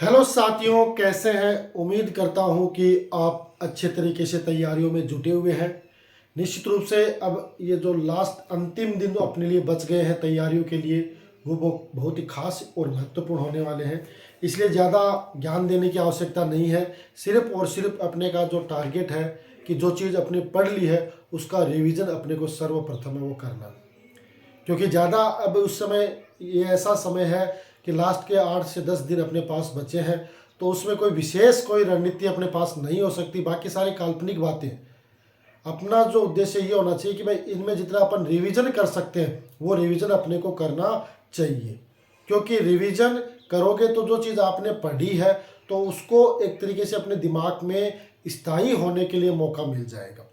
Hello साथियों, कैसे हैं। उम्मीद करता हूं कि आप अच्छे तरीके से तैयारियों में जुटे हुए हैं। निश्चित रूप से अब ये जो लास्ट अंतिम दिन अपने लिए बच गए हैं तैयारियों के लिए, वो बहुत ही खास और महत्वपूर्ण होने वाले हैं। इसलिए ज़्यादा ज्ञान देने की आवश्यकता नहीं है। सिर्फ और सिर्फ अपने का जो टारगेट है कि जो चीज़ अपने पढ़ ली है उसका रिवीजन अपने को सर्वप्रथम है वो करना। क्योंकि ज़्यादा अब उस समय ये ऐसा समय है कि लास्ट के 8 से 10 दिन अपने पास बचे हैं, तो उसमें कोई विशेष कोई रणनीति अपने पास नहीं हो सकती। बाकी सारी काल्पनिक बातें। अपना जो उद्देश्य ये होना चाहिए कि भाई इनमें जितना अपन रिवीजन कर सकते हैं वो रिवीजन अपने को करना चाहिए। क्योंकि रिवीजन करोगे तो जो चीज़ आपने पढ़ी है तो उसको एक तरीके से अपने दिमाग में स्थायी होने के लिए मौका मिल जाएगा।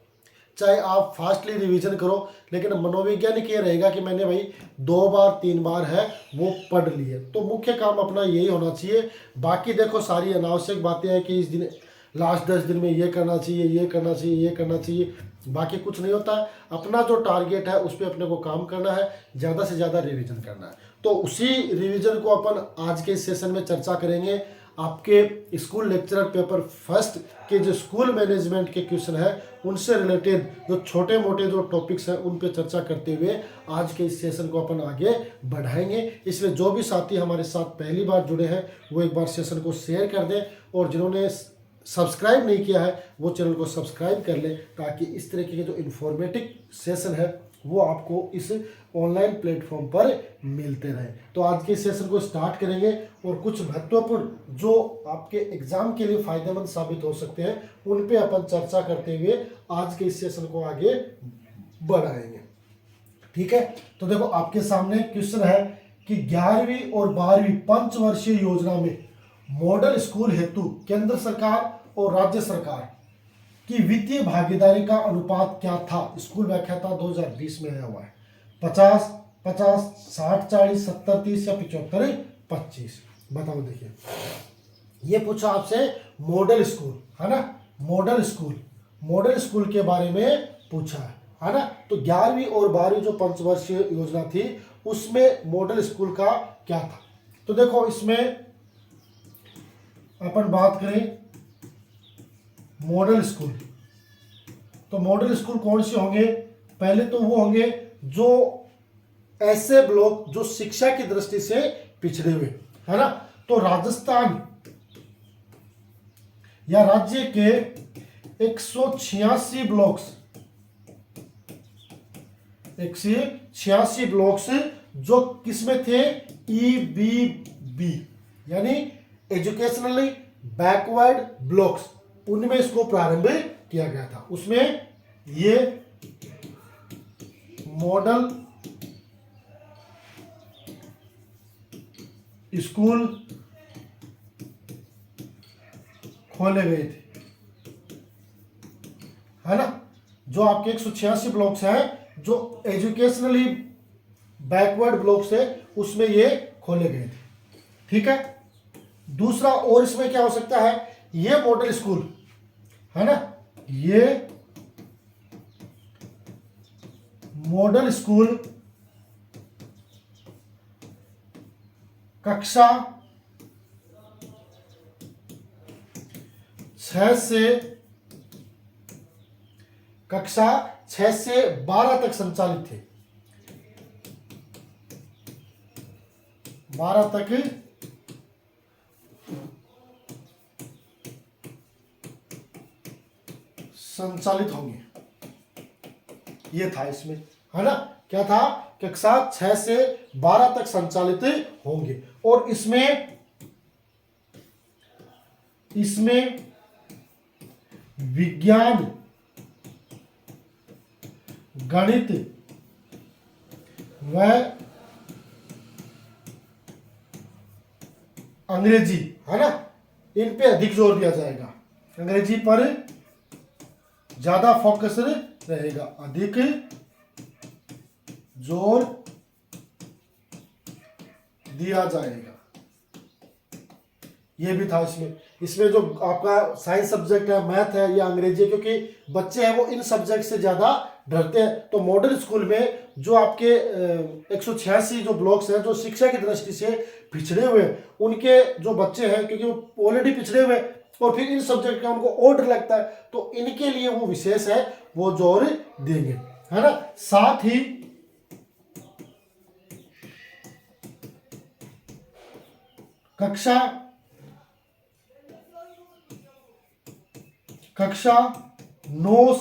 चाहे आप फास्टली रिवीजन करो, लेकिन मनोवैज्ञानिक ये रहेगा कि मैंने भाई 2 बार 3 बार है वो पढ़ लिए। तो मुख्य काम अपना यही होना चाहिए। बाकी देखो सारी अनावश्यक बातें हैं कि इस दिन लास्ट 10 दिन में ये करना चाहिए, ये करना चाहिए, ये करना चाहिए, बाकी कुछ नहीं होता है। अपना जो टारगेट है उस पर अपने को काम करना है, ज़्यादा से ज़्यादा रिवीजन करना है। तो उसी रिवीजन को अपन आज के इस सेशन में चर्चा करेंगे। आपके स्कूल लेक्चरर पेपर फर्स्ट के जो स्कूल मैनेजमेंट के क्वेश्चन है उनसे रिलेटेड जो छोटे मोटे जो टॉपिक्स हैं उन पे चर्चा करते हुए आज के इस सेशन को अपन आगे बढ़ाएंगे। इसलिए जो भी साथी हमारे साथ पहली बार जुड़े हैं वो एक बार सेशन को शेयर कर दें, और जिन्होंने सब्सक्राइब नहीं किया है वो चैनल को सब्सक्राइब कर लें, ताकि इस तरीके के जो इन्फॉर्मेटिव सेशन है वो आपको इस ऑनलाइन प्लेटफॉर्म पर मिलते रहे। तो आज के सेशन को स्टार्ट करेंगे और कुछ महत्वपूर्ण जो आपके एग्जाम के लिए फायदेमंद साबित हो सकते हैं उन पे अपन चर्चा करते हुए आज के इस सेशन को आगे बढ़ाएंगे। ठीक है, तो देखो आपके सामने क्वेश्चन है कि 11वीं और 12वीं पंचवर्षीय योजना में मॉडल स्कूल हेतु केंद्र सरकार और राज्य सरकार कि वित्तीय भागीदारी का अनुपात क्या था। स्कूल व्याख्याता 2020 में आया हुआ है। 50-50, 60-40, 70-30 या 75-25। बताओ। देखिए ये पूछा आपसे मॉडल स्कूल है ना, मॉडल स्कूल के बारे में पूछा है ना। तो 11वीं और 12वीं जो पंचवर्षीय योजना थी उसमें मॉडल स्कूल का क्या था। तो देखो इसमें अपन बात करें मॉडल स्कूल, तो मॉडल स्कूल कौन से होंगे। पहले तो वो होंगे जो ऐसे ब्लॉक जो शिक्षा की दृष्टि से पिछड़े हुए है ना। तो राजस्थान या राज्य के 186 ब्लॉक्स, 186 ब्लॉक्स जो किसमें थे, EBB यानी एजुकेशनली बैकवर्ड ब्लॉक्स, उनमें इसको प्रारंभ किया गया था। उसमें ये मॉडल स्कूल खोले गए थे है ना। जो आपके 186 ब्लॉक्स हैं जो एजुकेशनली बैकवर्ड ब्लॉक्स है उसमें ये खोले गए थे। ठीक है, दूसरा और इसमें क्या हो सकता है, ये मॉडल स्कूल है ना, ये मॉडल स्कूल कक्षा 6 से 12 तक संचालित थे। 12 तक संचालित होंगे, ये था इसमें है ना। क्या था, कक्षा 6 से 12 तक संचालित होंगे। और इसमें विज्ञान, गणित व अंग्रेजी है ना, इन पे अधिक जोर दिया जाएगा। अंग्रेजी पर ज्यादा फोकस रहेगा, अधिक जोर दिया जाएगा। ये भी था इसमें जो आपका साइंस सब्जेक्ट है, मैथ है या अंग्रेजी है, क्योंकि बच्चे हैं वो इन सब्जेक्ट से ज्यादा डरते हैं। तो मॉडल स्कूल में जो आपके 186 जो ब्लॉक्स हैं जो शिक्षा की दृष्टि से पिछड़े हुए हैं, उनके जो बच्चे हैं, क्योंकि वो ऑलरेडी पिछड़े हुए हैं और फिर इन सब्जेक्ट का उनको और डर लगता है, तो इनके लिए वो विशेष है, वो जोर देंगे, है ना। साथ ही कक्षा 9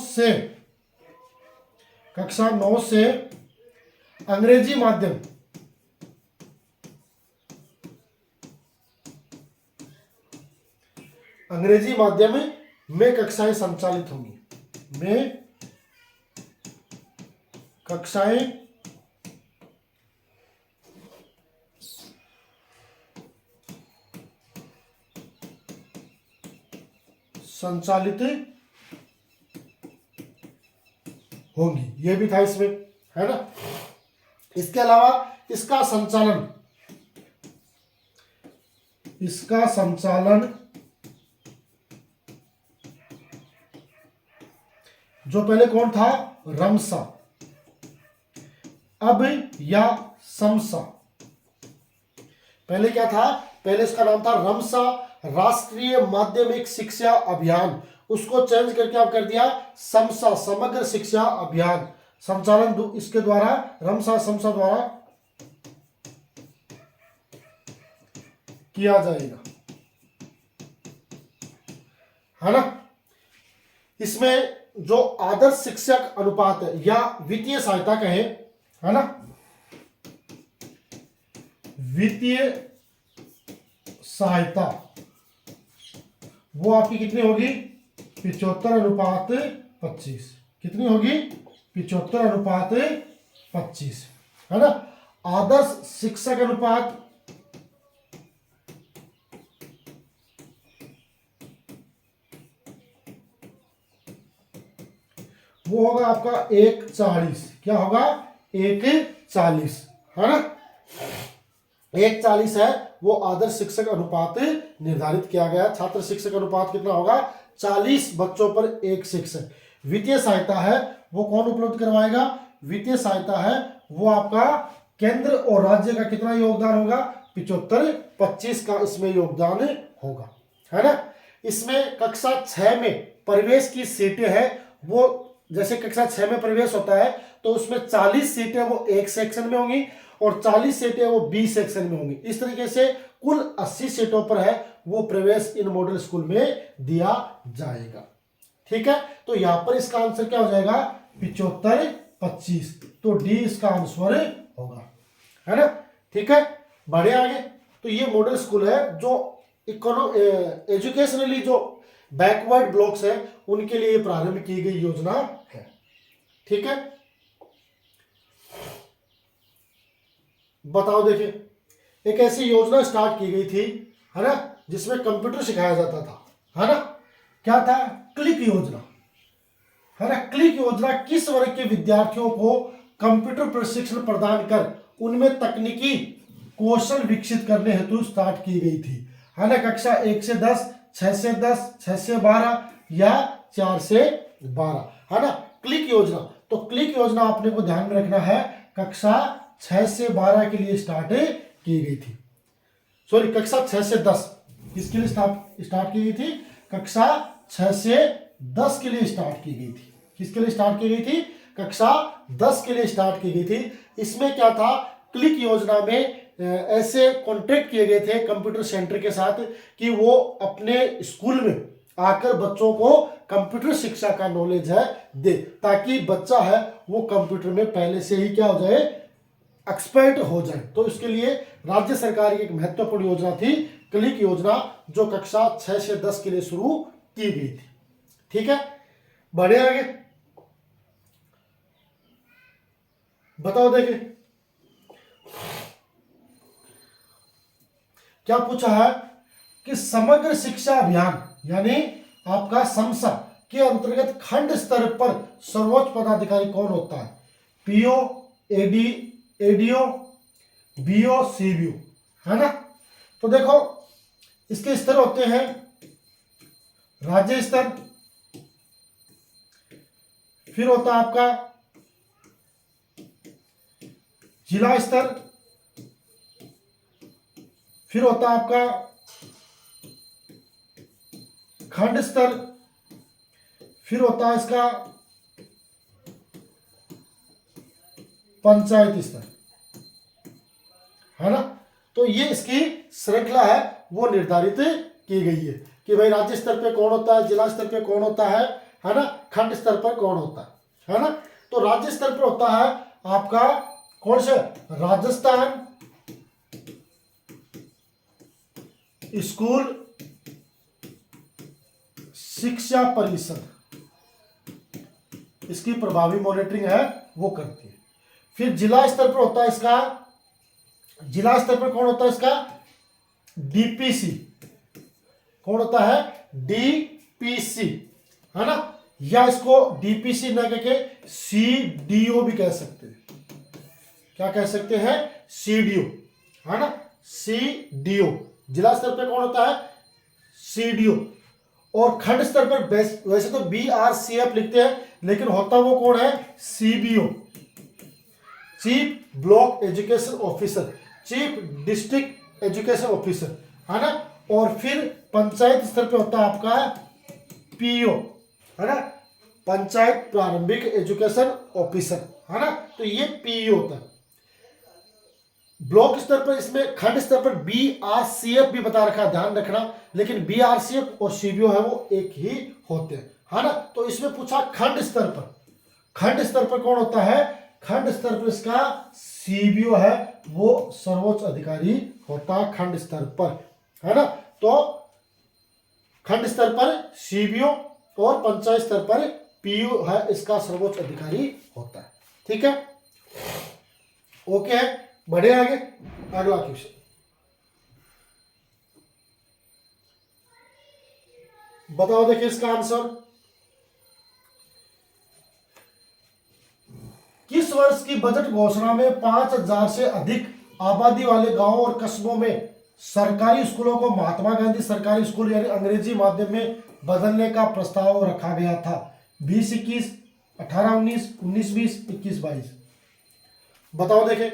से अंग्रेजी माध्यम में कक्षाएं संचालित होंगी, संचालित होंगी, ये भी था इसमें, है ना। इसके अलावा इसका संचालन जो पहले कौन था, रमसा, अब या समसा। पहले क्या था, पहले इसका नाम था रमसा, राष्ट्रीय माध्यमिक शिक्षा अभियान, उसको चेंज करके आप कर दिया समसा, समग्र शिक्षा अभियान। संचालन इसके द्वारा, रमसा समसा द्वारा किया जाएगा, है ना। इसमें जो आदर्श शिक्षक अनुपात है या वित्तीय सहायता कहे, है ना, वित्तीय सहायता वो आपकी कितनी होगी, 75:25। कितनी होगी, 75:25, है ना। आदर्श शिक्षक अनुपात वो होगा आपका 1:40। क्या होगा, 1:40, है ना। 1:40 है वो आदर्श शिक्षक अनुपात निर्धारित किया गया। छात्र शिक्षक अनुपात कितना होगा, 40 बच्चों पर 1 शिक्षक। वित्तीय सहायता है वो कौन उपलब्ध करवाएगा, वित्तीय सहायता है वो आपका केंद्र और राज्य का कितना योगदान होगा, 75:25 का इसमें योगदान होगा, है ना। इसमें कक्षा 6 में प्रवेश की सीटें हैं वो, जैसे कक्षा 6 में प्रवेश होता है तो उसमें 40 सीटें वो एक सेक्शन में होंगी और 40 सीटें वो बी सेक्शन में होंगी। इस तरीके से कुल 80 सीटों पर है वो प्रवेश इन मॉडल स्कूल में दिया जाएगा, ठीक है। तो यहां पर इसका आंसर क्या हो जाएगा, 75:25, तो डी इसका आंसर होगा, है ना, ठीक है। बढ़े आगे। तो ये मॉडल स्कूल है जो एजुकेशनली जो बैकवर्ड ब्लॉक्स है उनके लिए प्रारंभ की गई योजना है, ठीक है। बताओ, देखिए एक ऐसी योजना स्टार्ट की गई थी, है ना, जिसमें कंप्यूटर सिखाया जाता था, है ना। क्या था, क्लिक योजना, है ना। क्लिक योजना किस वर्ग के विद्यार्थियों को कंप्यूटर प्रशिक्षण प्रदान कर उनमें तकनीकी कौशल विकसित करने हेतु स्टार्ट की गई थी, है ना। कक्षा 1 से 10, 6 से 10, 6 से 12 या 4 से 12, है ना। क्लिक योजना, तो क्लिक योजना आपने को ध्यान में रखना है, कक्षा 6 से 12 के लिए स्टार्ट की गई थी। सॉरी, कक्षा 6 से 10 किसके लिए स्टार्ट की गई थी, कक्षा 6 से 10 के लिए स्टार्ट की गई थी। किसके लिए स्टार्ट की गई थी, कक्षा 10 के लिए स्टार्ट की गई थी। इसमें क्या था, क्लिक योजना में ऐसे कॉन्ट्रैक्ट किए गए थे कंप्यूटर सेंटर के साथ कि वो अपने स्कूल में आकर बच्चों को कंप्यूटर शिक्षा का नॉलेज है दे, ताकि बच्चा है वो कंप्यूटर में पहले से ही क्या हो जाए, एक्सपर्ट हो जाए। तो इसके लिए राज्य सरकार की एक महत्वपूर्ण योजना थी क्लिक योजना, जो कक्षा 6 से 10 के लिए शुरू की गई थी, ठीक है। बढ़े आगे। बताओ, देखिए क्या पूछा है कि समग्र शिक्षा अभियान यानी आपका समसा के अंतर्गत खंड स्तर पर सर्वोच्च पदाधिकारी कौन होता है, PO, AD, ADO, BO, CBO, है ना। तो देखो इसके स्तर होते हैं राज्य स्तर, फिर होता है आपका जिला स्तर, फिर होता है आपका खंड स्तर, फिर होता है इसका पंचायत स्तर, है ना। तो ये इसकी श्रृंखला है वो निर्धारित की गई है कि भाई राज्य स्तर पे कौन होता है, जिला स्तर पे कौन होता है ना, खंड स्तर पर कौन होता है ना। तो राज्य स्तर पर होता है आपका कौन सा, राजस्थान स्कूल शिक्षा परिषद, इसकी प्रभावी मॉनिटरिंग है वो करती है। फिर जिला स्तर पर होता है इसका, जिला स्तर पर कौन होता है इसका, डीपीसी, कौन होता है, डीपीसी, है ना, या इसको डीपीसी ना कहके सीडीओ भी कह सकते हैं। क्या कह सकते हैं, सीडीओ, है ना, सीडीओ। जिला स्तर पे कौन होता है, सीडीओ। और खंड स्तर पर वैसे तो बीआरसीएफ लिखते हैं, लेकिन होता वो कौन है, CBO, chief block education officer, chief district education officer, है ना। और फिर पंचायत स्तर पे होता है आपका पीओ, है ना, पंचायत प्रारंभिक एजुकेशन ऑफिसर, है ना। तो ये पीओ होता है। ब्लॉक स्तर पर, इसमें खंड स्तर पर बीआरसीएफ भी बता रखा, ध्यान रखना, लेकिन बीआरसीएफ और सीबीओ है वो एक ही होते हैं, है ना। तो इसमें पूछा खंड स्तर पर, खंड स्तर पर कौन होता है, खंड स्तर पर इसका सीबीओ है वो सर्वोच्च अधिकारी होता है खंड स्तर पर, है ना। तो खंड स्तर पर सीबीओ और पंचायत स्तर पर पीओ है इसका सर्वोच्च अधिकारी होता है, ठीक है, ओके है। बढ़े आगे, अगला क्वेश्चन बताओ, देखिए इसका आंसर। किस वर्ष की बजट घोषणा में 5000 से अधिक आबादी वाले गांवों और कस्बों में सरकारी स्कूलों को महात्मा गांधी सरकारी स्कूल यानी अंग्रेजी माध्यम में बदलने का प्रस्ताव रखा गया था? 20-21, 18-19, 19-20, 21-22। बताओ। देखें,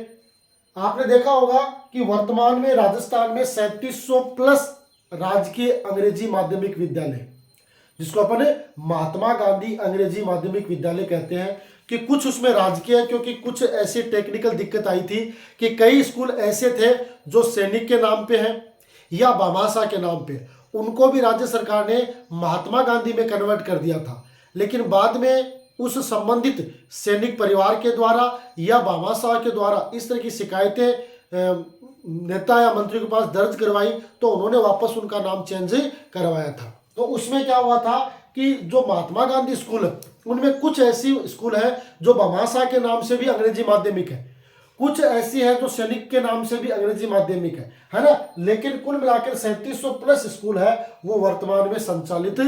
आपने देखा होगा कि वर्तमान में राजस्थान में 3700 प्लस राजकीय अंग्रेजी माध्यमिक विद्यालय, जिसको अपन महात्मा गांधी अंग्रेजी माध्यमिक विद्यालय कहते हैं, कि कुछ उसमें राजकीय है क्योंकि कुछ ऐसी टेक्निकल दिक्कत आई थी कि कई स्कूल ऐसे थे जो सैनिक के नाम पे हैं या भामाशाह के नाम पे, उनको भी राज्य सरकार ने महात्मा गांधी में कन्वर्ट कर दिया था। लेकिन बाद में उस संबंधित सैनिक परिवार के द्वारा या भामाशाह के द्वारा इस तरह की शिकायतें नेता या मंत्री के पास दर्ज करवाई, तो उन्होंने वापस उनका नाम चेंज करवाया था। तो उसमें क्या हुआ था कि जो महात्मा गांधी स्कूल है उनमें कुछ ऐसी स्कूल है जो भामाशाह के नाम से भी अंग्रेजी माध्यमिक है, कुछ ऐसी है जो सैनिक के नाम से भी अंग्रेजी माध्यमिक है ना। लेकिन कुल मिलाकर 3700 प्लस स्कूल है वो वर्तमान में संचालित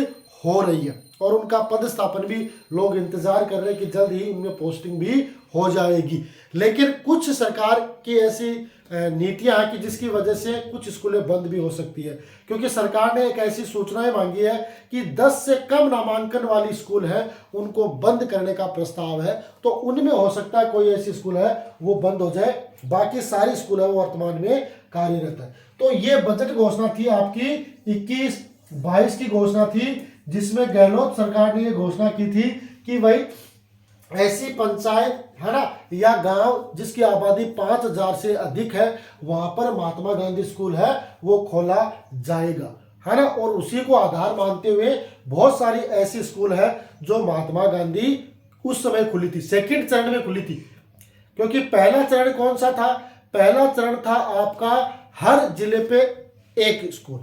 हो रही है, और उनका पदस्थापन भी लोग इंतजार कर रहे हैं कि जल्द ही उनमें पोस्टिंग भी हो जाएगी। लेकिन कुछ सरकार की ऐसी नीतियां हैं कि जिसकी वजह से कुछ स्कूलें बंद भी हो सकती है, क्योंकि सरकार ने एक ऐसी सूचनाएं मांगी है कि 10 से कम नामांकन वाली स्कूल है उनको बंद करने का प्रस्ताव है। तो उनमें हो सकता है कोई ऐसी स्कूल है वो बंद हो जाए, बाकी सारी स्कूल है वो वर्तमान में कार्यरत है। तो ये बजट घोषणा थी आपकी 21-22 की घोषणा थी, जिसमें गहलोत सरकार ने ये घोषणा की थी कि भाई ऐसी पंचायत है ना या गांव जिसकी आबादी 5000 से अधिक है वहां पर महात्मा गांधी स्कूल है वो खोला जाएगा, है ना। और उसी को आधार मानते हुए बहुत सारी ऐसी स्कूल है जो महात्मा गांधी उस समय खुली थी, सेकंड चरण में खुली थी। क्योंकि पहला चरण कौन सा था, पहला चरण था आपका हर जिले पे एक स्कूल,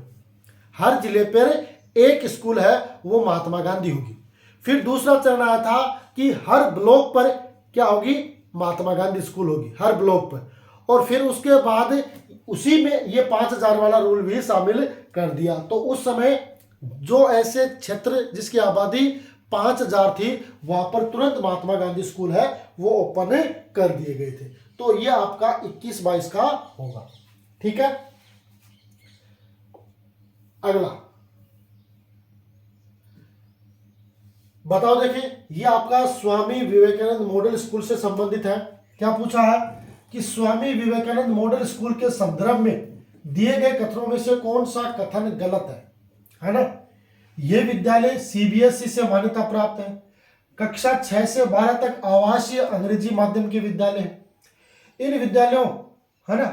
हर जिले पर एक स्कूल है वो महात्मा गांधी होगी। फिर दूसरा चरण आया था कि हर ब्लॉक पर क्या होगी, महात्मा गांधी स्कूल होगी हर ब्लॉक पर। और फिर उसके बाद उसी में ये 5000 वाला रूल भी शामिल कर दिया। तो उस समय जो ऐसे क्षेत्र जिसकी आबादी 5000 थी वहां पर तुरंत महात्मा गांधी स्कूल है वो ओपन कर दिए गए थे। तो ये आपका 21-22 का होगा, ठीक है। अगला बताओ। देखिए ये आपका स्वामी विवेकानंद मॉडल स्कूल से संबंधित है। क्या पूछा है कि स्वामी विवेकानंद मॉडल स्कूल के संदर्भ में दिए गए कथनों में से कौन सा कथन गलत है ना। यह विद्यालय सीबीएसई से मान्यता प्राप्त है, कक्षा 6 से 12 तक आवासीय अंग्रेजी माध्यम के विद्यालय हैं। इन विद्यालयों है ना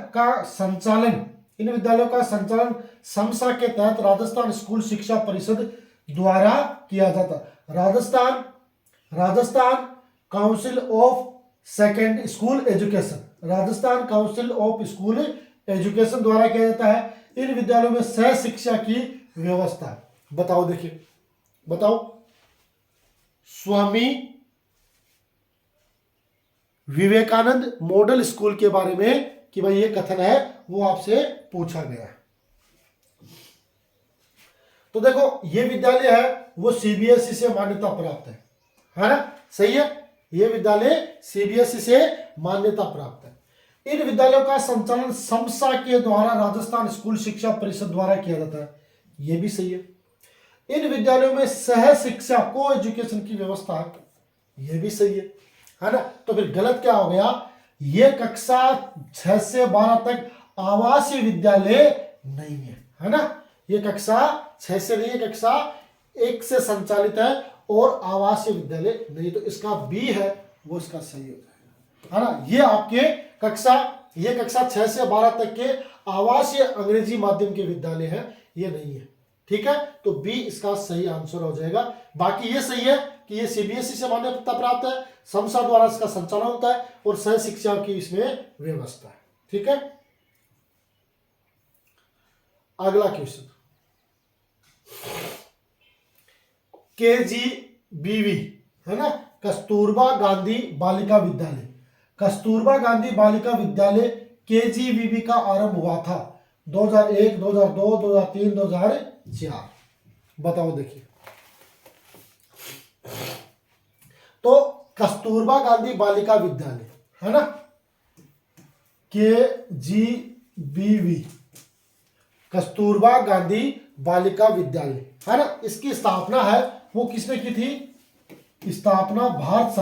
इन विद्यालयों का संचालन समसा के तहत राजस्थान स्कूल शिक्षा परिषद द्वारा किया जाता। Rajasthan council of second school education, Rajasthan council of school education द्वारा किया जाता है। इन विद्यालयों में सह शिक्षा की व्यवस्था है। बताओ, देखिए बताओ, स्वामी विवेकानंद मॉडल स्कूल के बारे में कि भाई ये कथन है, वो आपसे पूछा गया है। तो देखो ये विद्यालय है वो सीबीएसई से मान्यता प्राप्त है ना, सही है। ये विद्यालय सीबीएसई से मान्यता प्राप्त है। इन विद्यालयों का संचालन समसा के द्वारा राजस्थान स्कूल शिक्षा परिषद द्वारा किया जाता है, ये भी सही है। इन विद्यालयों में सह शिक्षा को एजुकेशन की व्यवस्था है, यह भी सही है ना। तो फिर गलत क्या हो गया, ये कक्षा 6 से 12 तक आवासीय विद्यालय नहीं है ना। ये कक्षा 6 से नहीं है, कक्षा 1 से संचालित है और आवासीय विद्यालय नहीं। तो इसका बी है वो इसका सही हो जाएगा, है ना। ये आपके कक्षा 6 से 12 तक के आवासीय अंग्रेजी माध्यम के विद्यालय हैं, ये नहीं है, ठीक है। तो बी इसका सही आंसर हो जाएगा। बाकी ये सही है कि ये सीबीएसई से मान्यता प्राप्त है, समसा द्वारा इसका संचालन होता है और सह शिक्षा की इसमें व्यवस्था है, ठीक है। अगला क्वेश्चन, केजीबीवी है ना, कस्तूरबा गांधी बालिका विद्यालय। कस्तूरबा गांधी बालिका विद्यालय केजीबीवी का आरंभ हुआ था 2001, 2002, 2003, 2004। बताओ, देखिए तो कस्तूरबा गांधी बालिका विद्यालय है ना, केजीबीवी, कस्तूरबा गांधी बालिका विद्यालय है ना, इसकी स्थापना है वो किसने की थी, स्थापना भारत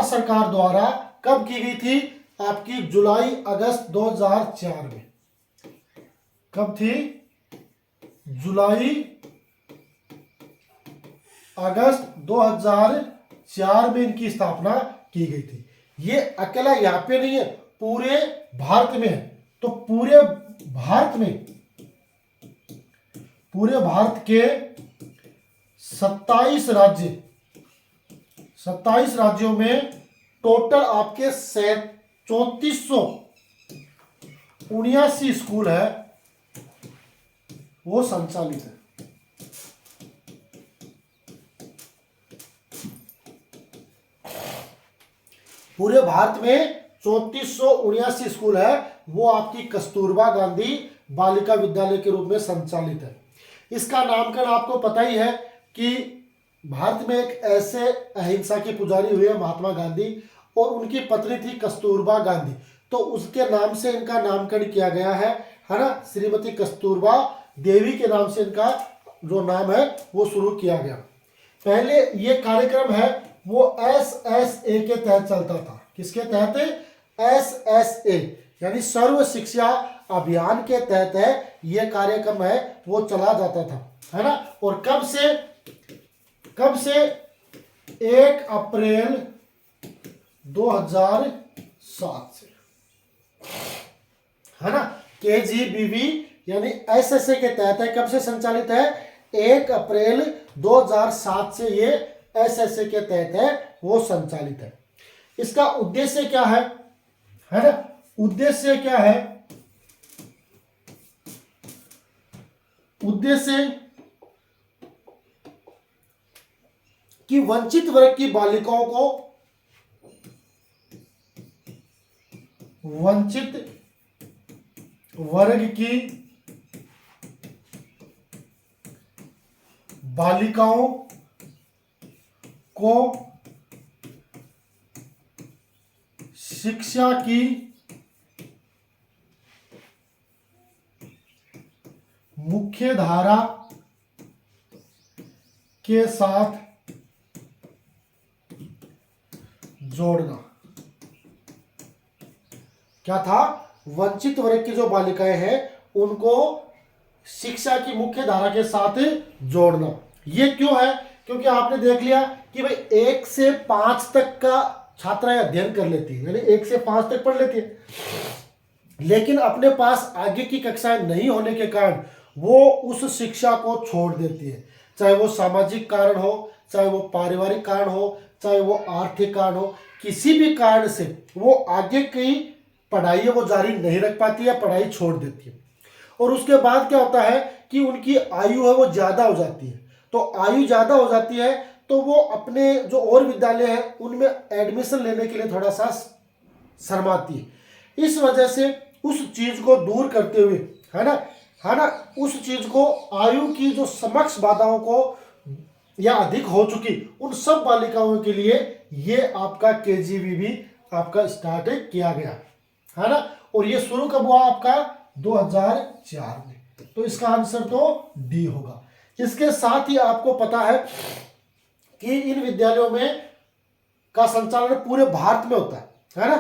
सरकार द्वारा कब की गई थी, आपकी जुलाई अगस्त 2004 में। कब थी, जुलाई अगस्त 2004 में इनकी स्थापना की गई थी। ये अकेला यहां पे नहीं है, पूरे भारत में है। तो पूरे भारत के 27 राज्यों में टोटल आपके 3479 स्कूल है वो संचालित है। पूरे भारत में 3479 स्कूल है वो आपकी कस्तूरबा गांधी बालिका विद्यालय के रूप में संचालित है। इसका नामकरण आपको पता ही है कि भारत में एक ऐसे अहिंसा के पुजारी हुए महात्मा गांधी और उनकी पत्नी थी कस्तूरबा गांधी, तो उसके नाम से इनका नामकरण किया गया है ना। श्रीमती कस्तूरबा देवी के नाम से इनका जो नाम है वो शुरू किया गया। पहले ये कार्यक्रम है वो SSA के तहत चलता था। किसके तहत, SSA यानी सर्व शिक्षा अभियान के तहत है ये कार्यक्रम है वो चला जाता था, है ना। और कब से 1 अप्रैल 2007 से, है ना। KGBV यानी SSA के तहत है, कब से संचालित है, 1 अप्रैल 2007 से ये SSA के तहत है वो संचालित है। इसका उद्देश्य क्या है ना, उद्देश्य क्या है, उद्देश्य कि वंचित वर्ग की बालिकाओं को, वंचित वर्ग की बालिकाओं को शिक्षा की मुख्य धारा के साथ जोड़ना। क्या था? वंचित वर्ग की जो बालिकाएं हैं उनको शिक्षा की मुख्य धारा के साथ जोड़ना। ये क्यों है? क्योंकि आपने देख लिया कि भाई 1 से 5 तक का छात्राएं अध्ययन कर लेती है, यानी 1 से 5 तक पढ़ लेती है, लेकिन अपने पास आगे की कक्षाएं नहीं होने के कारण वो उस शिक्षा को छोड़ देती है। चाहे वो सामाजिक कारण हो, चाहे वो पारिवारिक कारण हो, चाहे वो आर्थिक कारण हो, किसी भी कारण से वो आगे की पढ़ाई है वो जारी नहीं रख पाती है, पढ़ाई छोड़ देती है। और उसके बाद क्या होता है कि उनकी आयु है वो ज़्यादा हो जाती है। तो आयु ज़्यादा हो जाती है तो वो अपने जो और विद्यालय है उनमें एडमिशन लेने के लिए थोड़ा सा शर्माती है। इस वजह से उस चीज़ को दूर करते हुए, है ना, उस चीज़ को, आयु की जो समक्ष बाधाओं को या अधिक हो चुकी उन सब बालिकाओं के लिए ये आपका केजीबी भी आपका स्टार्ट किया गया, है ना। और ये शुरू कब हुआ? आपका 2004 में। तो इसका आंसर तो डी होगा। इसके साथ ही आपको पता है कि इन विद्यालयों में का संचालन पूरे भारत में होता है ना।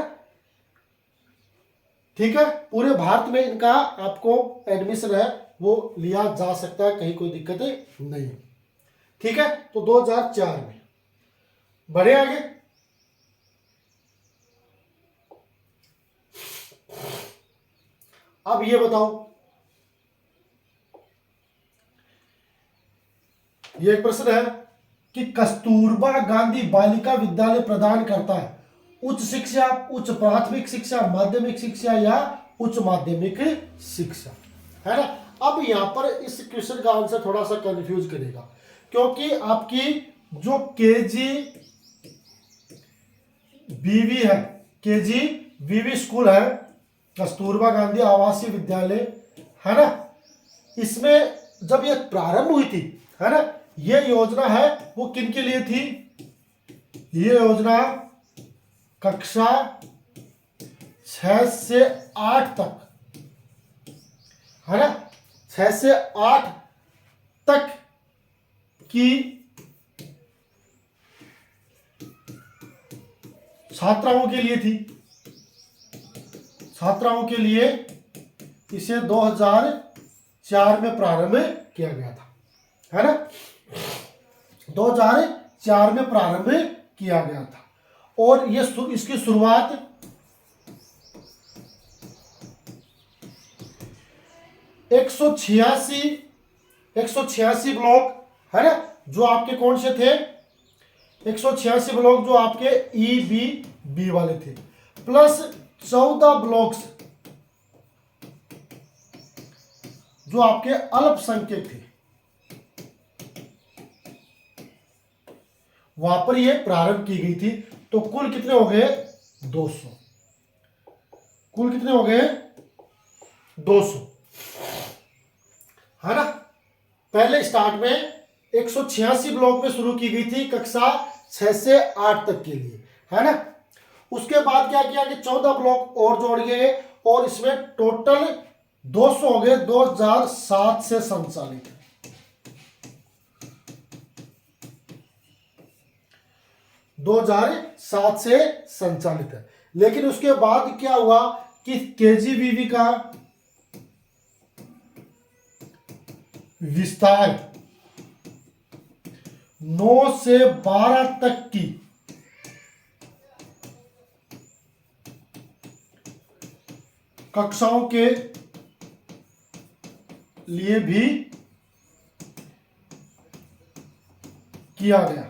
ठीक है, पूरे भारत में इनका आपको एडमिशन है वो लिया जा सकता है, कहीं कोई दिक्कत नहीं। ठीक है, तो 2004 में बढ़े आगे। अब ये बताओ, ये एक प्रश्न है कि कस्तूरबा गांधी बालिका विद्यालय प्रदान करता है उच्च शिक्षा, उच्च प्राथमिक शिक्षा, माध्यमिक शिक्षा या उच्च माध्यमिक शिक्षा, है ना। अब यहां पर इस क्वेश्चन का आंसर थोड़ा सा कंफ्यूज करेगा, क्योंकि आपकी जो केजी बीवी है, केजी बीवी स्कूल है, कस्तूरबा गांधी आवासीय विद्यालय, है ना, इसमें जब ये प्रारंभ हुई थी, है ना, ये योजना है वो किन के लिए थी? ये योजना कक्षा 6 से 8 तक, है ना, 6 से 8 तक की छात्राओं के लिए थी। छात्राओं के लिए इसे 2004 में प्रारंभ किया गया था, है ना। 2004 में प्रारंभ किया गया था और ये इसकी शुरुआत 186 ब्लॉक, है ना, जो आपके कौन से थे? 186 ब्लॉक जो आपके बी वाले थे, प्लस 14 ब्लॉक्स जो आपके अल्पसंख्यक थे, वहां पर यह प्रारंभ की गई थी। तो कुल कितने हो गए? 200। कुल कितने हो गए? 200, है ना। पहले स्टार्ट में 186 ब्लॉक में शुरू की गई थी कक्षा 6 से 8 तक के लिए, है ना। उसके बाद क्या किया कि 14 ब्लॉक और जोड़ गए और इसमें टोटल 200 हो गए 2007 से संचालित। 2007 से संचालित है। लेकिन उसके बाद क्या हुआ कि केजीबीवी का विस्तार 9 से 12 तक की कक्षाओं के लिए भी किया गया,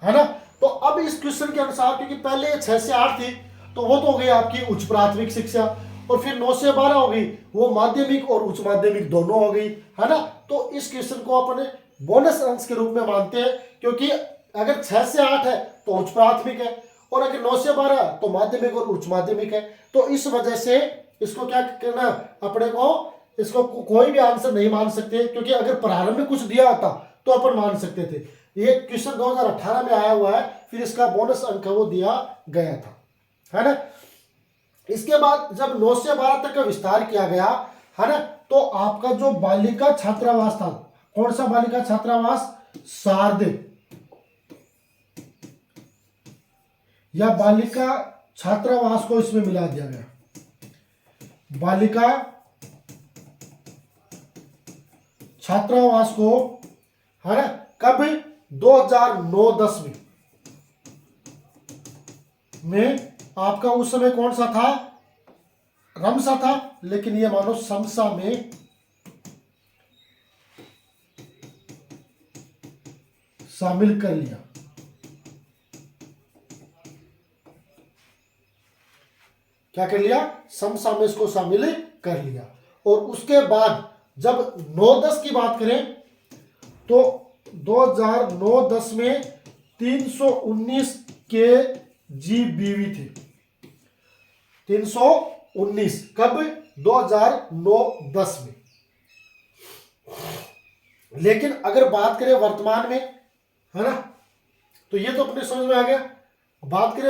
है ना। तो अब इस क्वेश्चन के अनुसार, क्योंकि पहले 6 से 8 थी तो वो तो हो गई आपकी उच्च प्राथमिक शिक्षा, और फिर 9 से 12 हो गई वो माध्यमिक और उच्च माध्यमिक दोनों हो गई, है ना। तो इस क्वेश्चन को अपने बोनस अंक के रूप में मानते हैं, क्योंकि अगर 6 से 8 है तो उच्च प्राथमिक है और अगर 9 से 12 तो माध्यमिक और उच्च माध्यमिक है। तो इस वजह से इसको क्या करना, अपने को इसको कोई भी आंसर नहीं मान सकते, क्योंकि अगर प्रारंभ में कुछ दिया होता तो अपन मान सकते थे। ये क्वेश्चन 2018 में आया हुआ है, फिर इसका बोनस अंक वो दिया गया था, है ना। इसके बाद जब 9 से 12 तक का विस्तार किया गया, है ना, तो आपका जो बालिका छात्रावास था, कौन सा बालिका छात्रावास? शारदे। या बालिका छात्रावास को इसमें मिला दिया गया, बालिका छात्रावास को, है ना, कब? 2009-10 में आपका उस समय कौन सा था? रमसा था, लेकिन ये मानो समसा में शामिल कर लिया। क्या कर लिया? समसा में इसको शामिल कर लिया। और उसके बाद जब 9-10 की बात करें तो 2009-10 में 319 KGBV थे। 319 कब? 2009-10 में। लेकिन अगर बात करें वर्तमान में, है ना, तो ये तो अपने समझ में आ गया। बात करें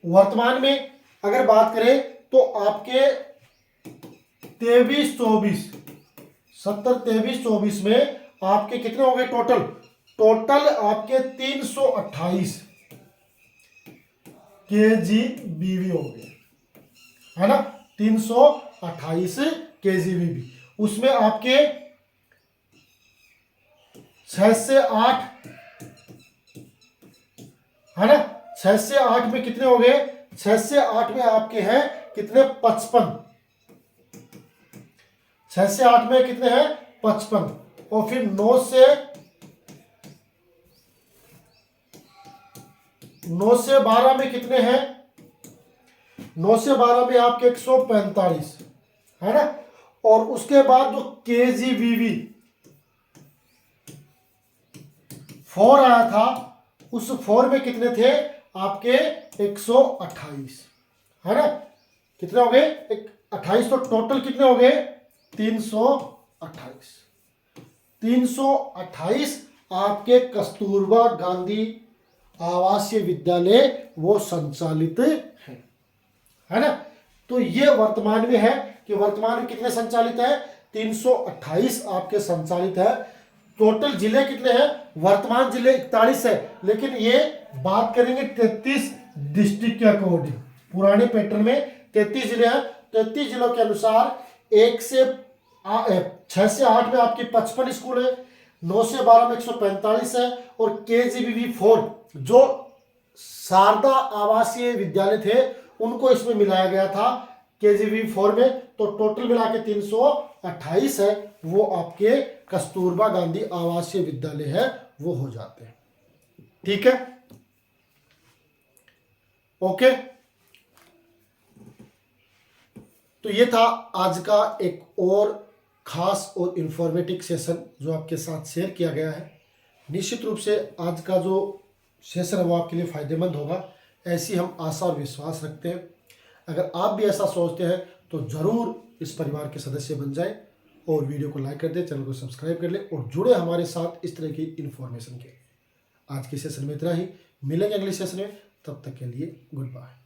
वर्तमान में, अगर बात करें तो आपके 23-24 में आपके कितने हो गए टोटल आपके 328 KGBV हो गए, है ना, 328 KGBV। उसमें आपके 6 से 8, है ना, 6 से 8 में कितने हो गए? 6 से 8 में आपके हैं कितने? 55। 6 से 8 में कितने हैं? 55। और फिर 9 से 12 में कितने हैं? 9 से 12 में आपके 145, है ना। और उसके बाद जो KGBV 4 आया था, उस 4 में कितने थे? आपके 128, है ना। कितने हो गए? 28। तो टोटल कितने हो गए? 328। 328 आपके कस्तूरबा गांधी आवासीय विद्यालय वो संचालित है ना। तो ये वर्तमान में है कि वर्तमान में कितने संचालित है? 328 आपके संचालित है। टोटल जिले कितने हैं? वर्तमान जिले 41 है, लेकिन ये बात करेंगे 33 डिस्ट्रिक्ट के अकॉर्डिंग। पुराने पैटर्न में 33 जिले हैं। 33 जिलों के अनुसार 6 से 8 में आपके 55 स्कूल है, 9 से 12 में 145 है, और KGBV 4 जो शारदा आवासीय विद्यालय थे उनको इसमें मिलाया गया था KGBV 4 में। तो टोटल मिला के 328 है, वो आपके कस्तूरबा गांधी आवासीय विद्यालय है, वो हो जाते हैं। ठीक है, ओके। तो ये था आज का एक और खास और इंफॉर्मेटिव सेशन जो आपके साथ शेयर किया गया है। निश्चित रूप से आज का जो सेशन है वो आपके लिए फायदेमंद होगा, ऐसी हम आशा और विश्वास रखते हैं। अगर आप भी ऐसा सोचते हैं तो ज़रूर इस परिवार के सदस्य बन जाएं और वीडियो को लाइक कर दें, चैनल को सब्सक्राइब कर लें और जुड़े हमारे साथ इस तरह की इन्फॉर्मेशन के लिए। आज के सेशन में इतना ही, मिलेंगे अगले सेशन में, तब तक के लिए गुड बाय।